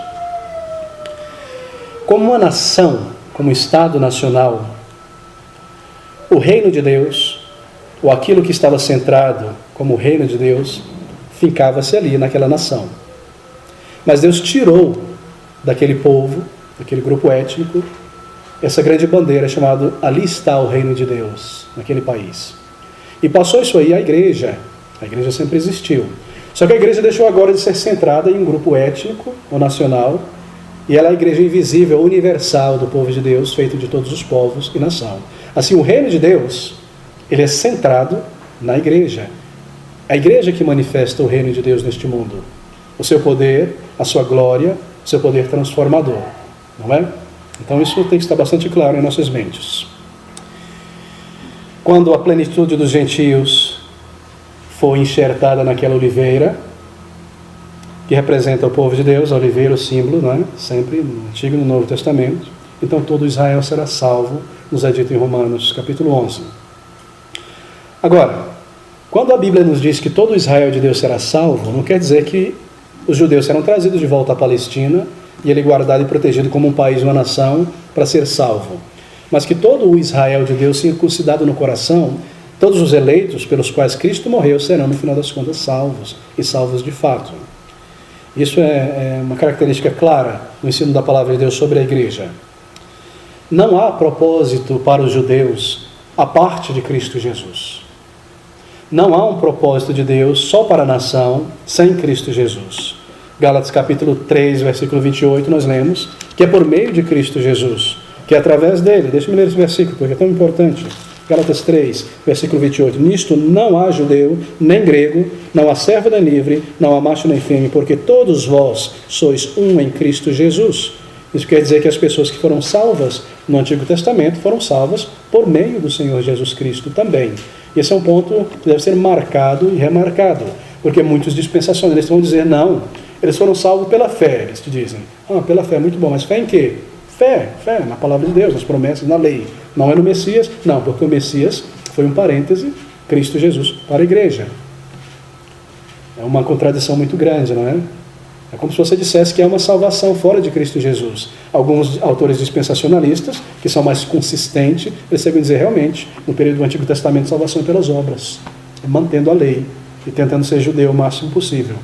Como uma nação, como Estado nacional, o reino de Deus, ou aquilo que estava centrado como o reino de Deus, fincava-se ali naquela nação. Mas Deus tirou daquele povo, daquele grupo étnico, essa grande bandeira chamada ali está o reino de Deus, naquele país. E passou isso aí à igreja. A igreja sempre existiu. Só que a igreja deixou agora de ser centrada em um grupo étnico ou nacional, e ela é a igreja invisível, universal do povo de Deus, feito de todos os povos e nação. Assim, o reino de Deus, ele é centrado na igreja. A igreja que manifesta o reino de Deus neste mundo. O seu poder, a sua glória, o seu poder transformador. Não é? Então isso tem que estar bastante claro em nossas mentes. quando a plenitude dos gentios foi enxertada naquela oliveira, que representa o povo de Deus, a oliveira, o símbolo, não é? Sempre no Antigo e no Novo Testamento. Então todo Israel será salvo, nos é dito em Romanos capítulo 11. Agora, quando a Bíblia nos diz que todo Israel de Deus será salvo, não quer dizer que os judeus serão trazidos de volta à Palestina e ele guardado e protegido como um país, uma nação, para ser salvo. Mas que todo o Israel de Deus circuncidado no coração, todos os eleitos pelos quais Cristo morreu serão, no final das contas, salvos, e salvos de fato. Isso é uma característica clara no ensino da palavra de Deus sobre a igreja. Não há propósito para os judeus à parte de Cristo Jesus. Não há um propósito de Deus só para a nação sem Cristo Jesus. Gálatas capítulo 3, versículo 28, nós lemos que é por meio de Cristo Jesus, que é através dele. Deixa-me ler esse versículo, porque é tão importante. Gálatas 3, versículo 28. Nisto não há judeu, nem grego, não há servo nem livre, não há macho nem fêmea, porque todos vós sois um em Cristo Jesus. Isso quer dizer que as pessoas que foram salvas no Antigo Testamento foram salvas por meio do Senhor Jesus Cristo também. Esse é um ponto que deve ser marcado e remarcado, porque muitos dispensacionalistas vão dizer, não, eles foram salvos pela fé, eles te dizem. Pela fé, muito bom, mas fé em quê? Fé na palavra de Deus, nas promessas, na lei. Não é no Messias? Não, porque o Messias foi um parêntese, Cristo Jesus, para a igreja. É uma contradição muito grande, não é? É como se você dissesse que é uma salvação fora de Cristo Jesus. Alguns autores dispensacionalistas, que são mais consistentes, eles chegam a dizer realmente, no período do Antigo Testamento, salvação é pelas obras, mantendo a lei e tentando ser judeu o máximo possível.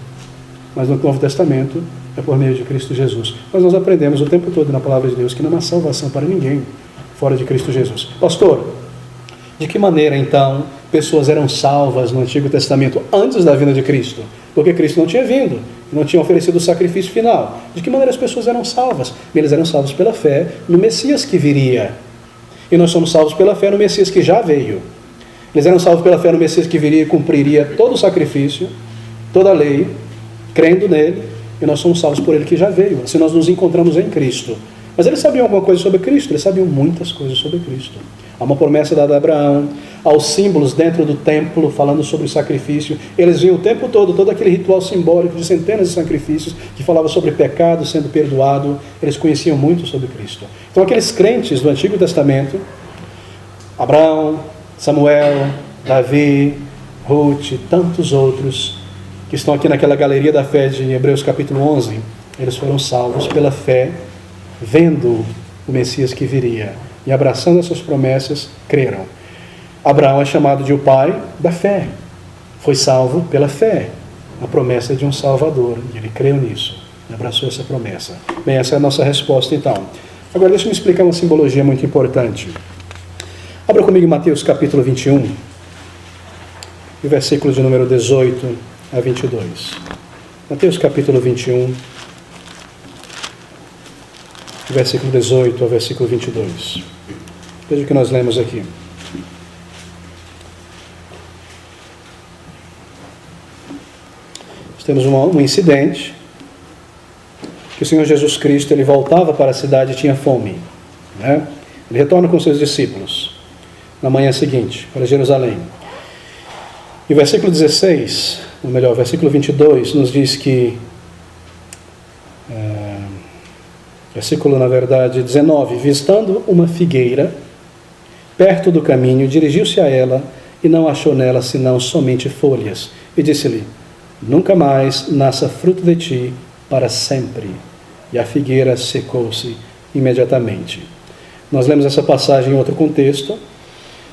Mas no Novo Testamento é por meio de Cristo Jesus. Mas nós aprendemos o tempo todo na palavra de Deus que não há salvação para ninguém fora de Cristo Jesus. Pastor, de que maneira então pessoas eram salvas no Antigo Testamento antes da vinda de Cristo? Porque Cristo não tinha vindo, não tinha oferecido o sacrifício final. De que maneira as pessoas eram salvas? Eles eram salvos pela fé no Messias que viria. E nós somos salvos pela fé no Messias que já veio. Eles eram salvos pela fé no Messias que viria e cumpriria todo o sacrifício, toda a lei, crendo nele, e nós somos salvos por ele que já veio. Assim nós nos encontramos em Cristo. Mas eles sabiam alguma coisa sobre Cristo? Eles sabiam muitas coisas sobre Cristo. Há uma promessa dada a Abraão, há os símbolos dentro do templo falando sobre o sacrifício. Eles viam o tempo todo aquele ritual simbólico de centenas de sacrifícios que falava sobre pecado sendo perdoado. Eles conheciam muito sobre Cristo. Então aqueles crentes do Antigo Testamento, Abraão, Samuel, Davi, Ruth, tantos outros, que estão aqui naquela galeria da fé de Hebreus capítulo 11, eles foram salvos pela fé, vendo o Messias que viria e abraçando essas promessas, creram. Abraão é chamado de o pai da fé, foi salvo pela fé, a promessa de um Salvador, e ele creu nisso, abraçou essa promessa. Bem, essa é a nossa resposta então. Agora deixa eu me explicar uma simbologia muito importante. Abra comigo Mateus capítulo 21, e versículo de número 18 a 22. Mateus capítulo 21, versículo 18 ao versículo 22. Veja o que nós lemos aqui. Nós temos um incidente, que o Senhor Jesus Cristo, ele voltava para a cidade e tinha fome, né? Ele retorna com seus discípulos, na manhã seguinte, para Jerusalém. E o versículo 16, ou melhor, o versículo 22, nos diz que versículo, na verdade, 19. Visitando uma figueira, perto do caminho, dirigiu-se a ela e não achou nela senão somente folhas. E disse-lhe, nunca mais nasça fruto de ti para sempre. E a figueira secou-se imediatamente. Nós lemos essa passagem em outro contexto.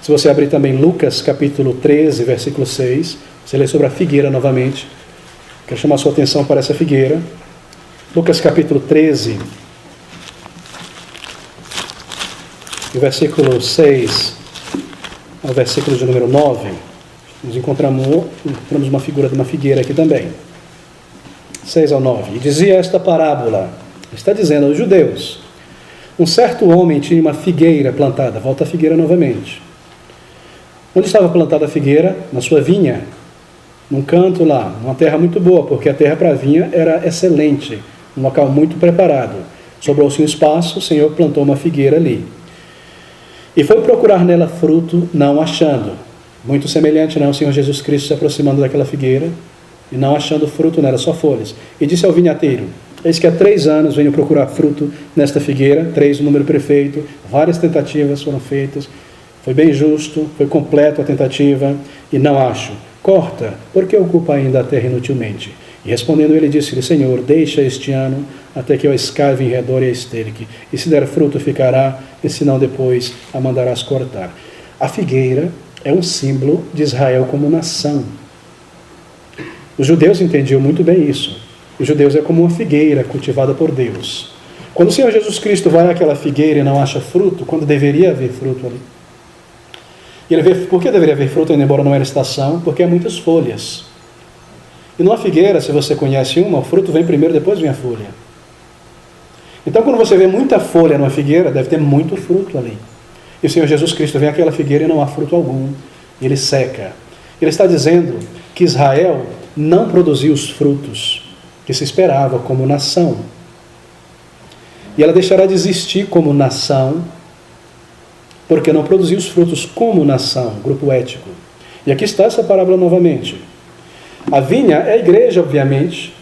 Se você abrir também Lucas capítulo 13, versículo 6, você lê sobre a figueira novamente. Quero chamar a sua atenção para essa figueira. Lucas capítulo 13, do versículo 6 ao versículo de número 9, nós encontramos uma figura de uma figueira aqui também. 6 ao 9. E dizia esta parábola, está dizendo aos judeus, um certo homem tinha uma figueira plantada, volta a figueira novamente. Onde estava plantada a figueira? Na sua vinha, num canto lá, numa terra muito boa, porque a terra para a vinha era excelente, um local muito preparado. Sobrou-se um espaço, o Senhor plantou uma figueira ali. E foi procurar nela fruto, não achando. Muito semelhante, né? O Senhor Jesus Cristo se aproximando daquela figueira e não achando fruto nela, só folhas. E disse ao vinhateiro: eis que há 3 anos venho procurar fruto nesta figueira, 3 o número perfeito, várias tentativas foram feitas, foi bem justo, foi completo a tentativa, e não acho. Corta, porque ocupa ainda a terra inutilmente. E respondendo ele, disse-lhe: Senhor, deixa este ano, até que eu escave em redor e a esterque, e se der fruto ficará, e se não depois a mandarás cortar. A figueira é um símbolo de Israel como nação. Os judeus entendiam muito bem isso. Os judeus é como uma figueira cultivada por Deus. Quando o Senhor Jesus Cristo vai àquela figueira e não acha fruto, quando deveria haver fruto ali. E ele vê, por que deveria haver fruto, embora não era estação? Porque há muitas folhas. E numa figueira, se você conhece uma, o fruto vem primeiro, depois vem a folha. Então, quando você vê muita folha numa figueira, deve ter muito fruto ali. E o Senhor Jesus Cristo vem àquela figueira e não há fruto algum. E ele seca. Ele está dizendo que Israel não produziu os frutos que se esperava como nação. E ela deixará de existir como nação, porque não produziu os frutos como nação, grupo ético. E aqui está essa parábola novamente. A vinha é a igreja, obviamente,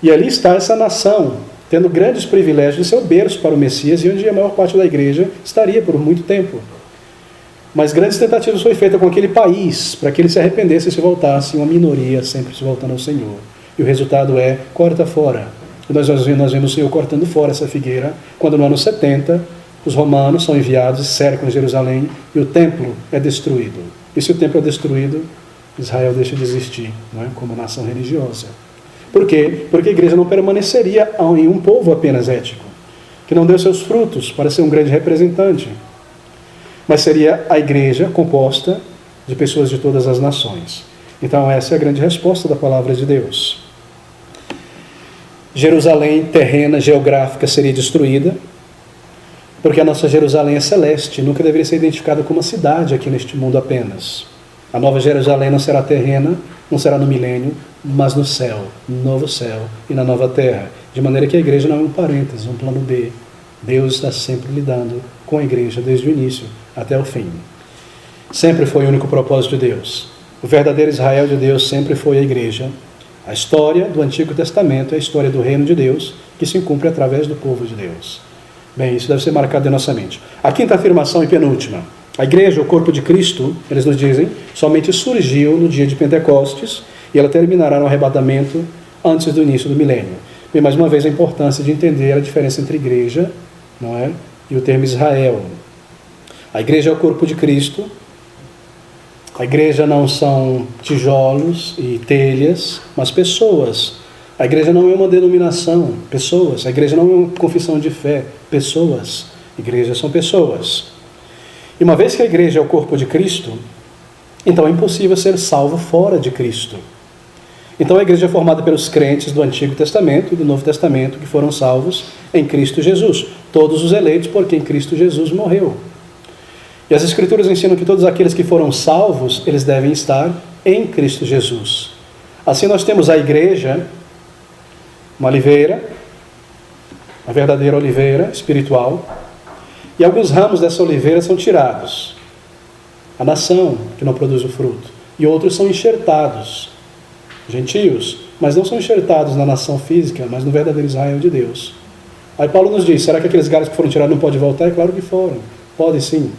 e ali está essa nação, tendo grandes privilégios de ser o berço para o Messias, e onde a maior parte da igreja estaria por muito tempo. Mas grandes tentativas foram feitas com aquele país, para que ele se arrependesse e se voltasse, uma minoria sempre se voltando ao Senhor. E o resultado é, corta fora. E nós vemos o Senhor cortando fora essa figueira, quando no ano 70, os romanos são enviados e cercam Jerusalém, e o templo é destruído. E se o templo é destruído, Israel deixa de existir, não é? Como nação religiosa. Por quê? Porque a igreja não permaneceria em um povo apenas ético, que não deu seus frutos para ser um grande representante, mas seria a igreja composta de pessoas de todas as nações. Então essa é a grande resposta da palavra de Deus. Jerusalém terrena, geográfica, seria destruída, porque a nossa Jerusalém é celeste, nunca deveria ser identificada como uma cidade aqui neste mundo apenas. A nova Jerusalém não será terrena, não será no milênio, mas no céu, no novo céu e na nova terra. De maneira que a igreja não é um parênteses, um plano B. Deus está sempre lidando com a igreja desde o início até o fim. Sempre foi o único propósito de Deus. O verdadeiro Israel de Deus sempre foi a igreja. A história do Antigo Testamento é a história do reino de Deus, que se cumpre através do povo de Deus. Bem, isso deve ser marcado em nossa mente. A quinta afirmação e penúltima. A igreja, o corpo de Cristo, eles nos dizem, somente surgiu no dia de Pentecostes e ela terminará no arrebatamento antes do início do milênio. Bem, mais uma vez a importância de entender a diferença entre igreja, não é, e o termo Israel. A igreja é o corpo de Cristo. A igreja não são tijolos e telhas, mas pessoas. A igreja não é uma denominação, pessoas. A igreja não é uma confissão de fé, pessoas. Igrejas são pessoas. E uma vez que a igreja é o corpo de Cristo, então é impossível ser salvo fora de Cristo. Então a igreja é formada pelos crentes do Antigo Testamento e do Novo Testamento que foram salvos em Cristo Jesus. Todos os eleitos porque em Cristo Jesus morreu. E as Escrituras ensinam que todos aqueles que foram salvos, eles devem estar em Cristo Jesus. Assim nós temos a igreja, uma oliveira, a verdadeira oliveira espiritual, e alguns ramos dessa oliveira são tirados. A nação, que não produz o fruto. E outros são enxertados. Gentios, mas não são enxertados na nação física, mas no verdadeiro Israel de Deus. Aí Paulo nos diz, será que aqueles galhos que foram tirados não podem voltar? É claro que foram. Pode sim.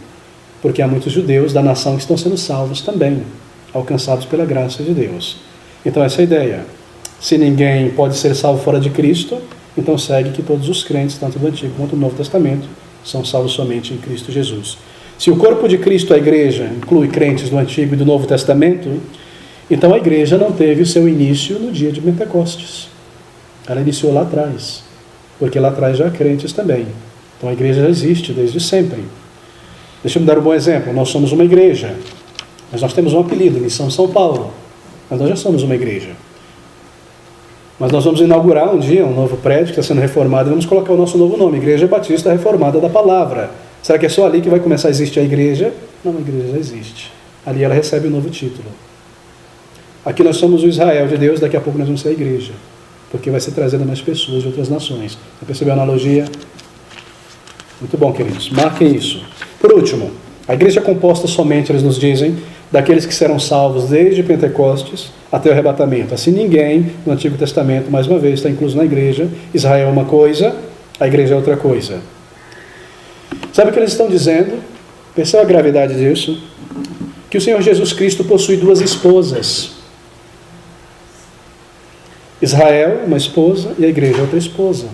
Porque há muitos judeus da nação que estão sendo salvos também, alcançados pela graça de Deus. Então essa é a ideia. Se ninguém pode ser salvo fora de Cristo, então segue que todos os crentes, tanto do Antigo quanto do Novo Testamento, são salvos somente em Cristo Jesus. Se o corpo de Cristo, a igreja, inclui crentes do Antigo e do Novo Testamento, então a igreja não teve o seu início no dia de Pentecostes. Ela iniciou lá atrás, porque lá atrás já há crentes também. Então a igreja já existe desde sempre. Deixa eu me dar um bom exemplo. Nós somos uma igreja, mas nós temos um apelido, Missão São Paulo. Mas nós já somos uma igreja. Mas nós vamos inaugurar um dia um novo prédio que está sendo reformado e vamos colocar o nosso novo nome, Igreja Batista Reformada da Palavra. Será que é só ali que vai começar a existir a igreja? Não, a igreja já existe. Ali ela recebe um novo título. Aqui nós somos o Israel de Deus, daqui a pouco nós vamos ser a igreja, porque vai ser trazida mais pessoas de outras nações. Você percebeu a analogia? Muito bom, queridos. Marquem isso. Por último, a igreja é composta somente, eles nos dizem, daqueles que serão salvos desde Pentecostes até o arrebatamento. Assim, ninguém no Antigo Testamento, mais uma vez, está incluso na igreja. Israel é uma coisa, a igreja é outra coisa. Sabe o que eles estão dizendo? Perceba a gravidade disso? Que o Senhor Jesus Cristo possui duas esposas. Israel, uma esposa, e a igreja, outra esposa.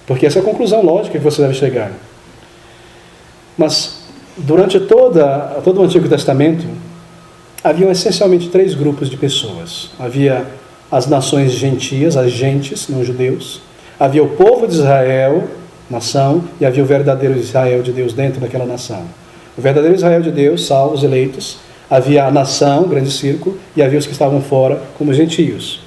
Porque essa é a conclusão lógica que você deve chegar. Mas, durante todo o Antigo Testamento, haviam essencialmente três grupos de pessoas. Havia as nações gentias, as gentes, não judeus. Havia o povo de Israel, nação, e havia o verdadeiro Israel de Deus dentro daquela nação. O verdadeiro Israel de Deus, salvos, eleitos. Havia a nação, o grande círculo, e havia os que estavam fora, como gentios.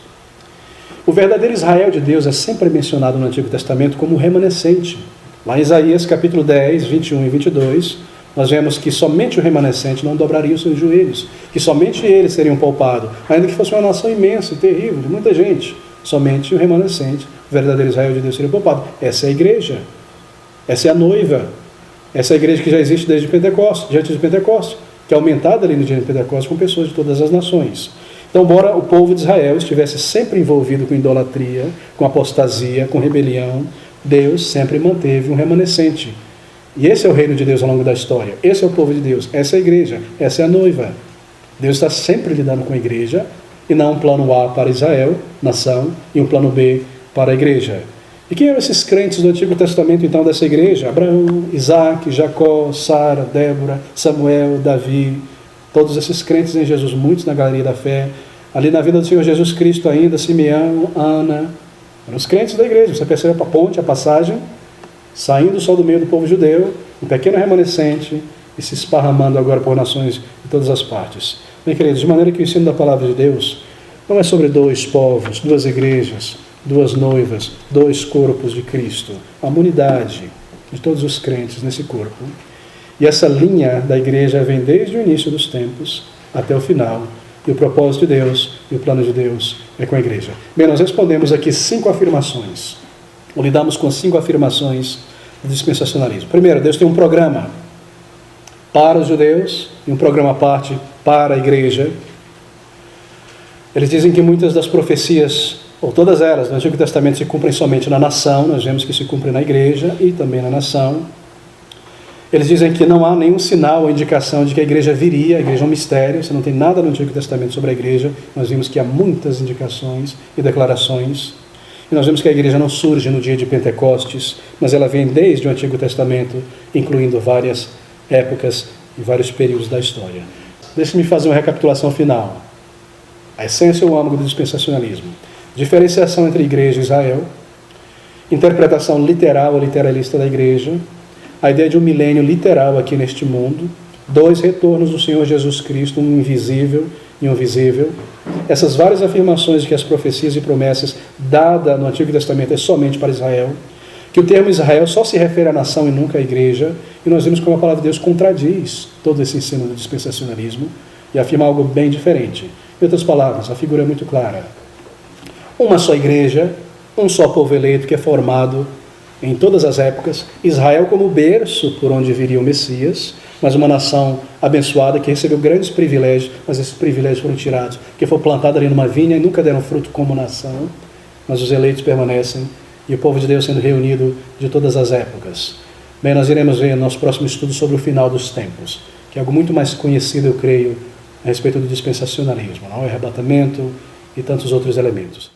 O verdadeiro Israel de Deus é sempre mencionado no Antigo Testamento como remanescente. Lá em Isaías, capítulo 10, 21 e 22, nós vemos que somente o remanescente não dobraria os seus joelhos, que somente eles seriam poupados, ainda que fosse uma nação imensa e terrível, de muita gente. Somente o remanescente, o verdadeiro Israel de Deus, seria poupado. Essa é a igreja. Essa é a noiva. Essa é a igreja que já existe desde Pentecostes, diante de Pentecostes, que é aumentada ali no dia de Pentecostes com pessoas de todas as nações. Então, embora o povo de Israel estivesse sempre envolvido com idolatria, com apostasia, com rebelião, Deus sempre manteve um remanescente. E esse é o reino de Deus ao longo da história. Esse é o povo de Deus. Essa é a igreja. Essa é a noiva. Deus está sempre lidando com a igreja, e não um plano A para Israel, nação, e um plano B para a igreja. E quem eram esses crentes do Antigo Testamento, então, dessa igreja? Abraão, Isaac, Jacó, Sara, Débora, Samuel, Davi, todos esses crentes em Jesus, muitos na galeria da fé. Ali na vida do Senhor Jesus Cristo ainda, Simeão, Ana, eram os crentes da igreja. Você percebe a ponte, a passagem, saindo só do meio do povo judeu, um pequeno remanescente, e se esparramando agora por nações de todas as partes. Bem, queridos, de maneira que o ensino da palavra de Deus não é sobre dois povos, duas igrejas, duas noivas, dois corpos de Cristo. Há uma unidade de todos os crentes nesse corpo. E essa linha da igreja vem desde o início dos tempos até o final. E o propósito de Deus e o plano de Deus é com a igreja. Bem, nós respondemos aqui 5 afirmações. Ou lidamos com 5 afirmações do dispensacionalismo. Primeiro, Deus tem um programa para os judeus e um programa à parte para a igreja. Eles dizem que muitas das profecias, ou todas elas, no Antigo Testamento se cumprem somente na nação. Nós vemos que se cumprem na igreja e também na nação. Eles dizem que não há nenhum sinal ou indicação de que a igreja viria. A igreja é um mistério, você não tem nada no Antigo Testamento sobre a igreja. Nós vimos que há muitas indicações e declarações. E nós vemos que a igreja não surge no dia de Pentecostes, mas ela vem desde o Antigo Testamento, incluindo várias épocas e vários períodos da história. Deixe-me fazer uma recapitulação final. A essência ou o âmago do dispensacionalismo. Diferenciação entre igreja e Israel. Interpretação literal ou literalista da igreja. A ideia de um milênio literal aqui neste mundo. 2 retornos do Senhor Jesus Cristo, um invisível e um visível. Essas várias afirmações de que as profecias e promessas dadas no Antigo Testamento é somente para Israel. Que o termo Israel só se refere à nação e nunca à igreja. E nós vimos como a palavra de Deus contradiz todo esse ensino do dispensacionalismo e afirma algo bem diferente. Em outras palavras, a figura é muito clara. Uma só igreja, um só povo eleito que é formado em todas as épocas, Israel como berço por onde viria o Messias, mas uma nação abençoada que recebeu grandes privilégios, mas esses privilégios foram tirados, porque foi plantada ali numa vinha e nunca deram fruto como nação, mas os eleitos permanecem, e o povo de Deus sendo reunido de todas as épocas. Bem, nós iremos ver no nosso próximo estudo sobre o final dos tempos, que é algo muito mais conhecido, eu creio, a respeito do dispensacionalismo, não? O arrebatamento e tantos outros elementos.